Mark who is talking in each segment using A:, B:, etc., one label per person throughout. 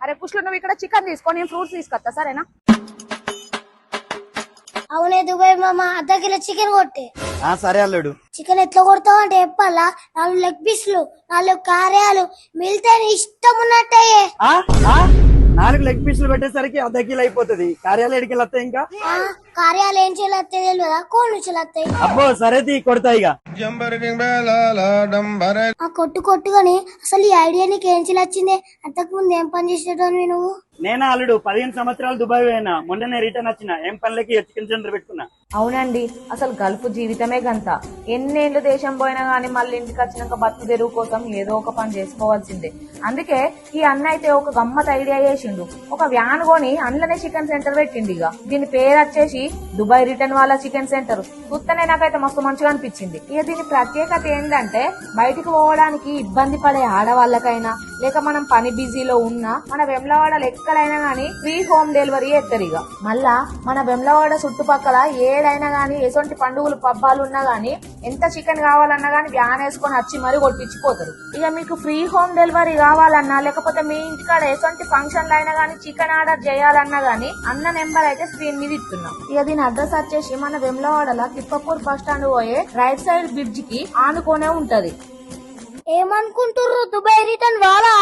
A: అరే కుష్లు నువ్వు ఇక్కడ చికెన్ తీసుకో, నేను ఫ్రూట్స్ తీసుకొస్తా సరేనా?
B: అవునే దుబాయ్ మామ, అర్ధ కిలో చికెన్ కొట్టే.
C: సరే అల్లుడు.
B: చికెన్ ఎట్లా కొడతావు అంటే చెప్పాలా? 4 లెగ్ పీసులు, 4 కార్యాలు మిగిలితే ఇష్టం ఉన్నట్టయ్యే.
C: 4 లెగ్ పీసులు పెట్టేసరికి అర్ధ కిలో అయిపోతుంది. కార్యాలు ఎడికి వస్తాయి ఇంకా.
B: కార్యాలు ఏం చేయలేస్తాయి తెలియదా? కోళ్ళు చేయలేస్తాయి.
C: అబ్బో సరే కొడతా ఇక.
B: కొట్టుగాని అసలు ఈ ఐడియా నీకు ఏం వచ్చిందే? అంతకు ముందు ఏం పని చేసేటోనివి నువ్వు?
C: నేనా అల్లుడు 15 సంవత్సరాలు దుబాయ్ పోయినా, మొన్ననే రిటర్న్ వచ్చిన. ఏం పనులకి చికెన్ సెంటర్ పెట్టుకున్నా.
A: అవునండి, అసలు గల్ఫ్ జీవితమే గంత. ఎన్నేళ్లు దేశం పోయినా గానీ మళ్ళీ ఇంటికి వచ్చినాక బతుకు తెరువు కోసం ఏదో ఒక పని చేసుకోవాల్సిందే. అందుకే ఈ అన్న అయితే ఒక గమ్మత్ ఐడియా చేసిండు. ఒక వ్యాన్ కొని అందులోనే చికెన్ సెంటర్ పెట్టిండు. ఇక దీని పేరు వచ్చేసి దుబాయ్ రిటర్న్ వాళ్ళ చికెన్ సెంటర్. చూస్తేనే నాకైతే మస్తు మంచిగా అనిపించింది. ఇక దీని ప్రత్యేకత ఏంటంటే బయటికి పోవడానికి ఇబ్బంది పడే ఆడవాళ్ళకైనా లేక మనం పని బిజీలో ఉన్నా మన వెమ్లవాడలు ఎక్కడైనా గానీ ఫ్రీ హోమ్ డెలివరీ చేస్తారు. ఇక మళ్ళా మన వెమ్లవాడ చుట్టుపక్కల ఏడైనా గానీ ఎటువంటి పండుగలు పబ్బాలు ఉన్నా గానీ ఎంత చికెన్ కావాలన్నా గానీ వ్యాన్ వేసుకొని వచ్చి మరీ కొట్టించిపోతారు. ఇక మీకు ఫ్రీ హోమ్ డెలివరీ కావాలన్నా లేకపోతే మీ ఇంటికాడ ఎటువంటి ఫంక్షన్లు అయినా గానీ చికెన్ ఆర్డర్ చేయాలన్నా గానీ అన్న నెంబర్ అయితే స్క్రీన్ మీద ఇస్తున్నాం. ఇక దీని అడ్రస్ వచ్చేసి మన వెమ్లవాడల తిప్పపూర్ బస్ స్టాండ్ పోయే రైట్ సైడ్ బ్రిడ్జ్ కి ఆనుకోనే ఉంటది.
B: ఏమనుకుంటుర్రు దుబాయ్ రిటర్న్ వాళ్ళా?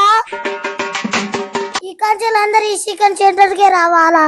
B: ఈ కంచెలు అందరు ఈ చికెన్ సెంటర్ కే రావాలా?